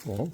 Bon.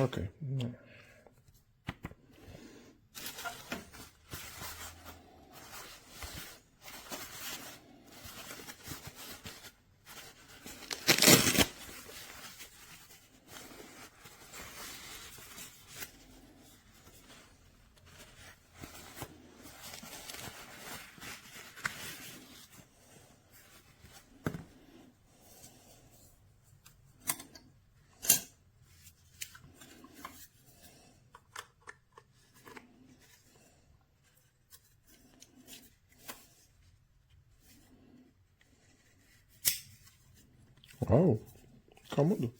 Okay. Uau, cômodo.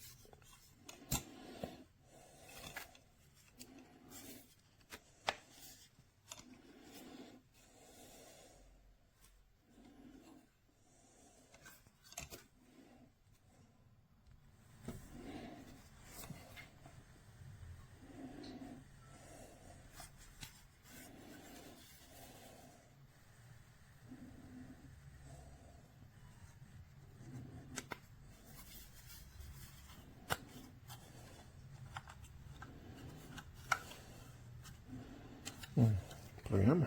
Programa.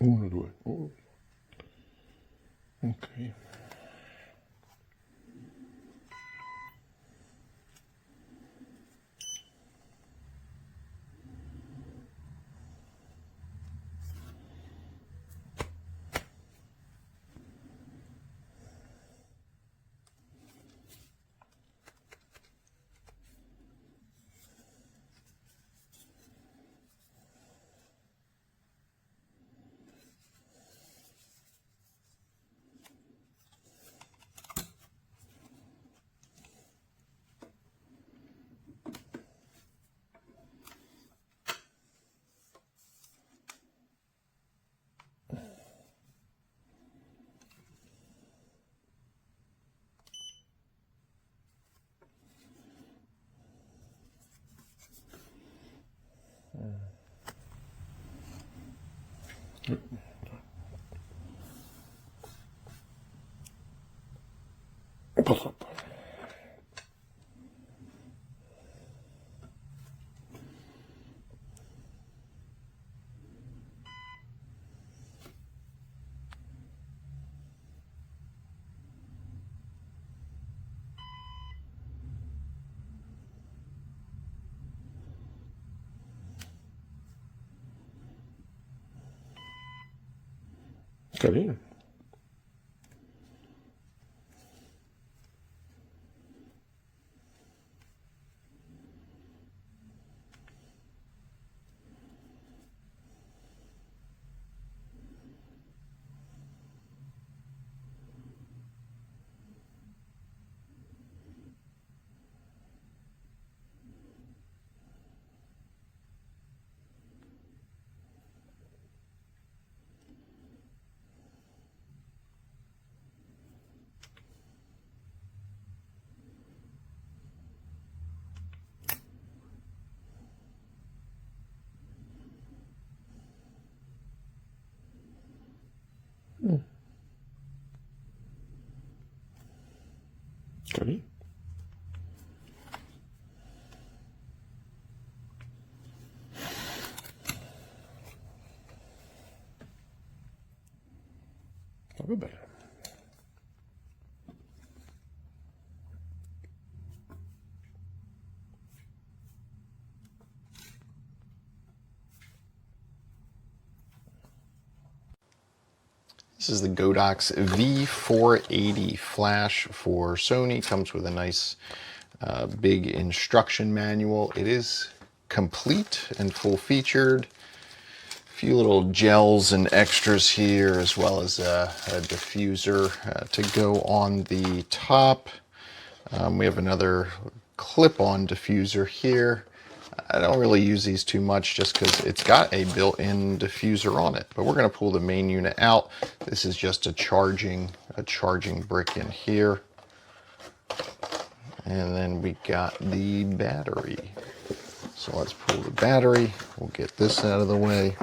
Uno, due. Ok. Un po' troppo. Carino. Okay. Ça va bien. This is the Godox V480 flash for Sony. Comes with a nice big instruction manual. It is complete and full featured. A few little gels and extras here, as well as a diffuser to go on the top. We have another clip-on diffuser here. I don't really use these too much just because it's got a built-in diffuser on it. But we're going to pull the main unit out. This is just a charging brick in here. And then we got the battery. So let's pull the battery. We'll get this out of the way.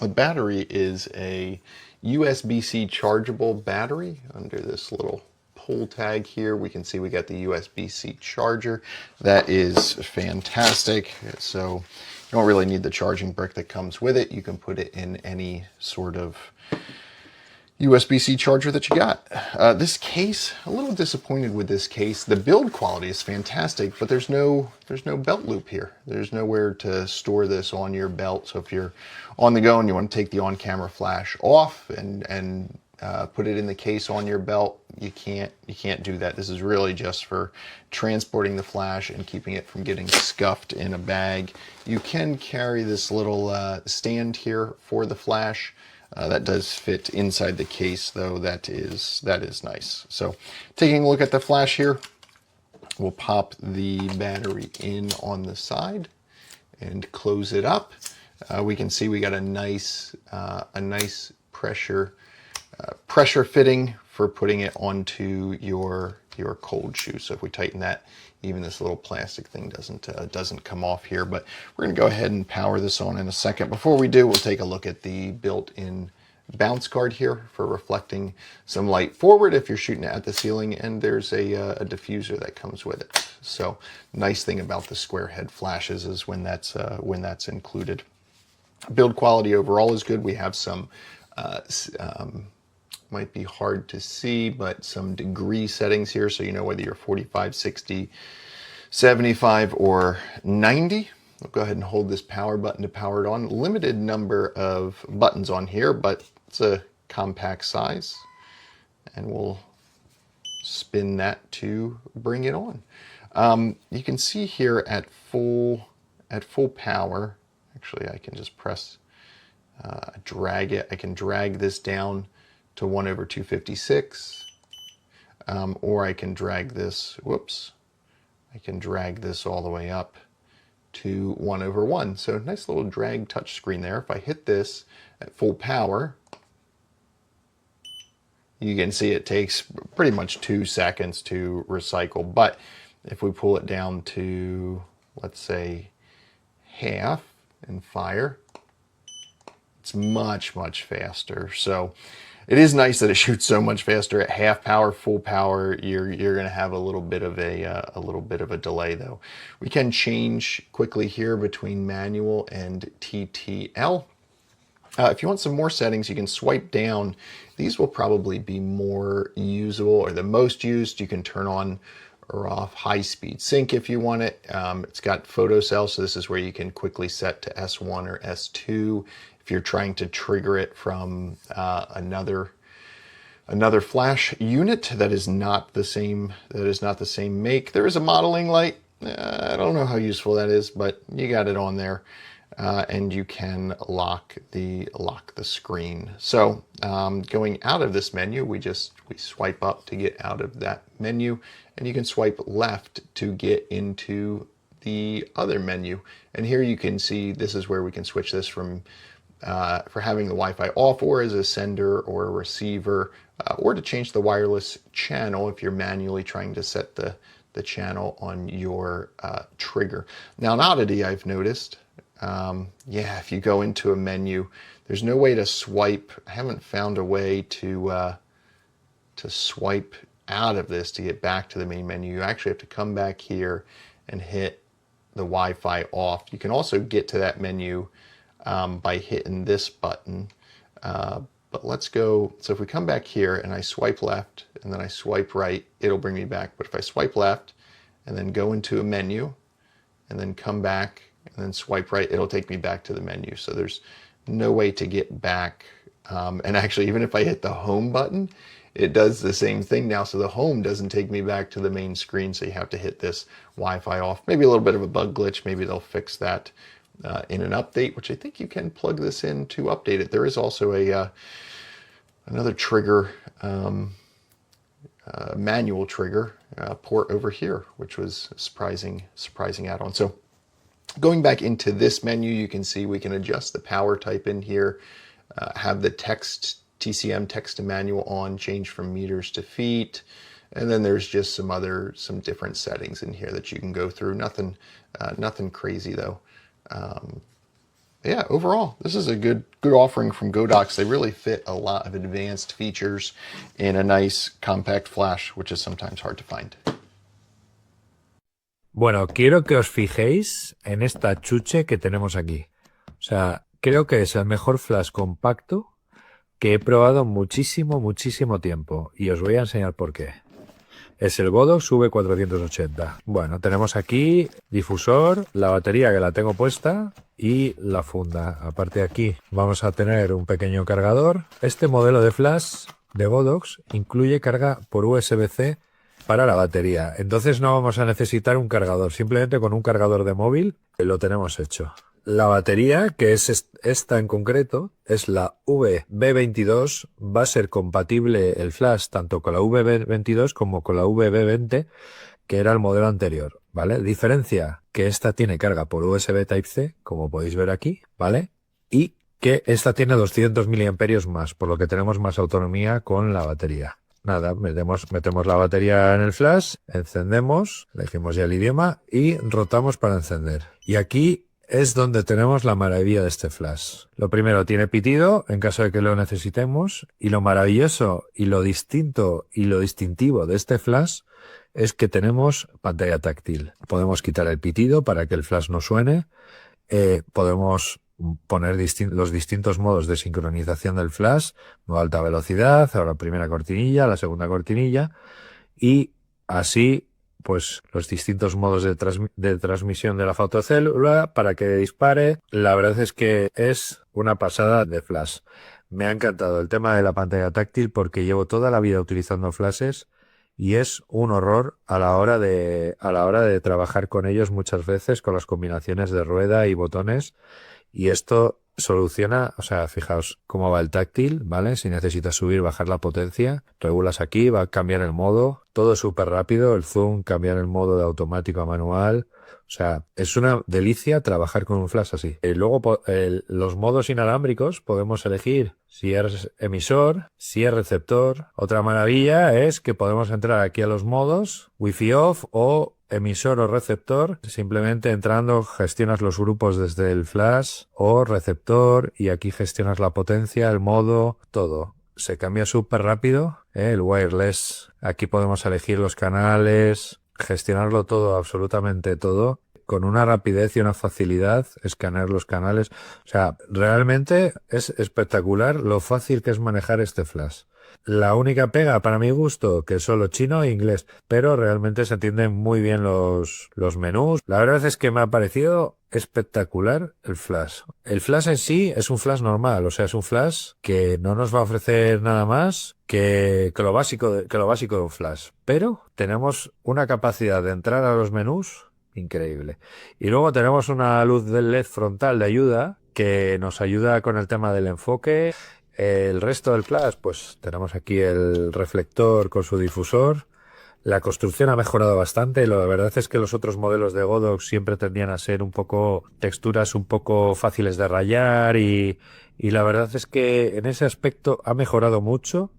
The battery is a USB-C chargeable battery under this little pull tag here. We can see we got the USB-C charger. That is fantastic. So you don't really need the charging brick that comes with it. You can put it in any sort of USB-C charger that you got. This case, a little disappointed with this case. The build quality is fantastic, but there's no belt loop here. There's nowhere to store this on your belt. So if you're on the go and you want to take the on-camera flash off and put it in the case on your belt, you can't do that. This is really just for transporting the flash and keeping it from getting scuffed in a bag. You can carry this little stand here for the flash. That does fit inside the case, though. That is nice. So taking a look at the flash here, we'll pop the battery in on the side and close it up. We can see we got a nice pressure fitting for putting it onto your cold shoe. So if we tighten that, even this little plastic thing doesn't come off here. But we're going to go ahead and power this on in a second. Before we do, we'll take a look at the built-in bounce guard here for reflecting some light forward if you're shooting it at the ceiling, and there's a diffuser that comes with it. So nice thing about the square head flashes is when that's included. Build quality overall is good. We have some might be hard to see, but some degree settings here, so you know whether you're 45, 60, 75, or 90. We'll go ahead and hold this power button to power it on. Limited number of buttons on here, but it's a compact size. And we'll spin that to bring it on. You can see here at full power, actually I can just press, drag it. I can drag this down to 1/256, or I can drag this, I can drag this all the way up to 1/1. So nice little drag touch screen there. If I hit this at full power, you can see it takes pretty much 2 seconds to recycle. But if we pull it down to, let's say, half and fire, it's much faster. So it is nice that it shoots so much faster. At half power, full power, you're going to have a little bit of a delay though. We can change quickly here between manual and TTL. If you want some more settings, you can swipe down. These will probably be more usable, or the most used. You can turn on or off high-speed sync if you want it. It's got photo cell, so this is where you can quickly set to S1 or S2 if you're trying to trigger it from another flash unit that is not the same make. There is a modeling light. I don't know how useful that is, but you got it on there. And you can lock the screen. So going out of this menu, we swipe up to get out of that menu, and you can swipe left to get into the other menu. And here you can see this is where we can switch this from for having the Wi-Fi off, or as a sender or a receiver, or to change the wireless channel if you're manually trying to set the channel on your trigger. Now, an oddity I've noticed. If you go into a menu, there's no way to swipe. I haven't found a way to swipe out of this to get back to the main menu, you actually have to come back here and hit the Wi-Fi off. You can also get to that menu by hitting this button. But let's go, so if we come back here and I swipe left and then I swipe right, it'll bring me back. But if I swipe left and then go into a menu and then come back and then swipe right, it'll take me back to the menu. So there's no way to get back. And actually, even if I hit the home button, it does the same thing now. So the home doesn't take me back to the main screen. So you have to hit this Wi-Fi off. Maybe a little bit of a bug glitch. Maybe they'll fix that in an update, which I think you can plug this in to update it. There is also a another trigger, manual trigger port over here, which was a surprising add-on. So going back into this menu, you can see we can adjust the power type in here, have the TCM text to manual on, change from meters to feet, and then there's just some different settings in here that you can go through. Nothing crazy though. Yeah, overall, this is a good offering from Godox. They really fit a lot of advanced features in a nice compact flash, which is sometimes hard to find. Bueno, quiero que os fijéis en esta chuche que tenemos aquí. O sea, creo que es el mejor flash compacto que he probado muchísimo tiempo. Y os voy a enseñar por qué. Es el Godox V480. Bueno, tenemos aquí difusor, la batería que la tengo puesta y la funda. Aparte de aquí vamos a tener un pequeño cargador. Este modelo de flash de Godox incluye carga por USB-C para la batería. Entonces no vamos a necesitar un cargador. Simplemente con un cargador de móvil lo tenemos hecho. La batería, que es esta en concreto, es la VB22, va a ser compatible el flash tanto con la VB22 como con la VB20, que era el modelo anterior, ¿vale? Diferencia que esta tiene carga por USB Type-C, como podéis ver aquí, ¿vale? Y que esta tiene 200 miliamperios más, por lo que tenemos más autonomía con la batería. Nada, metemos la batería en el flash, encendemos, elegimos ya el idioma y rotamos para encender. Y aquí es donde tenemos la maravilla de este flash. Lo primero, tiene pitido en caso de que lo necesitemos, y lo maravilloso y lo distinto y lo distintivo de este flash es que tenemos pantalla táctil. Podemos quitar el pitido para que el flash no suene, podemos poner los distintos modos de sincronización del flash, modo alta velocidad, ahora primera cortinilla, la segunda cortinilla, y así pues los distintos modos de transmisión de la fotocélula para que dispare. La verdad es que es una pasada de flash. Me ha encantado el tema de la pantalla táctil porque llevo toda la vida utilizando flashes y es un horror a la hora de trabajar con ellos muchas veces con las combinaciones de rueda y botones, y esto soluciona, o sea, fijaos cómo va el táctil, ¿vale? Si necesitas subir, bajar la potencia, regulas aquí, va a cambiar el modo, todo súper rápido, el zoom, cambiar el modo de automático a manual. O sea, es una delicia trabajar con un flash así. Luego, los modos inalámbricos podemos elegir si es emisor, si es receptor. Otra maravilla es que podemos entrar aquí a los modos, Wi-Fi off o emisor o receptor. Simplemente entrando gestionas los grupos desde el flash o receptor y aquí gestionas la potencia, el modo, todo. Se cambia súper rápido, el wireless. Aquí podemos elegir los canales, gestionarlo todo, absolutamente todo, con una rapidez y una facilidad, escanear los canales. O sea, realmente es espectacular lo fácil que es manejar este flash. La única pega, para mi gusto, que es solo chino e inglés, pero realmente se entienden muy bien los menús. La verdad es que me ha parecido espectacular el flash. El flash en sí es un flash normal, o sea, es un flash que no nos va a ofrecer nada más que lo básico de un flash. Pero tenemos una capacidad de entrar a los menús increíble. Y luego tenemos una luz del LED frontal de ayuda que nos ayuda con el tema del enfoque. El resto del flash, pues tenemos aquí el reflector con su difusor. La construcción ha mejorado bastante. La verdad es que los otros modelos de Godox siempre tendían a ser un poco texturas un poco fáciles de rayar y la verdad es que en ese aspecto ha mejorado mucho.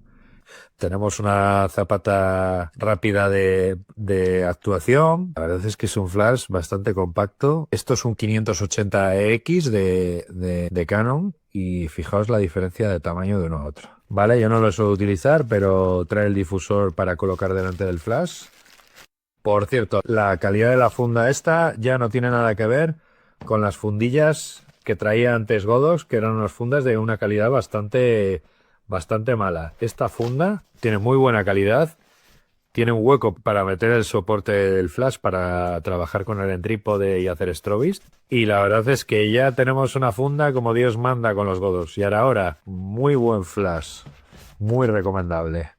Tenemos una zapata rápida de actuación. La verdad es que es un flash bastante compacto. Esto es un 580X de Canon y fijaos la diferencia de tamaño de uno a otro. ¿vale? Yo no lo suelo utilizar, pero trae el difusor para colocar delante del flash. Por cierto, la calidad de la funda esta ya no tiene nada que ver con las fundillas que traía antes Godox, que eran unas fundas de una calidad bastante mala. Esta funda tiene muy buena calidad, tiene un hueco para meter el soporte del flash para trabajar con él en trípode y hacer strobist. Y la verdad es que ya tenemos una funda como Dios manda con los Godox. Y ahora, muy buen flash, muy recomendable.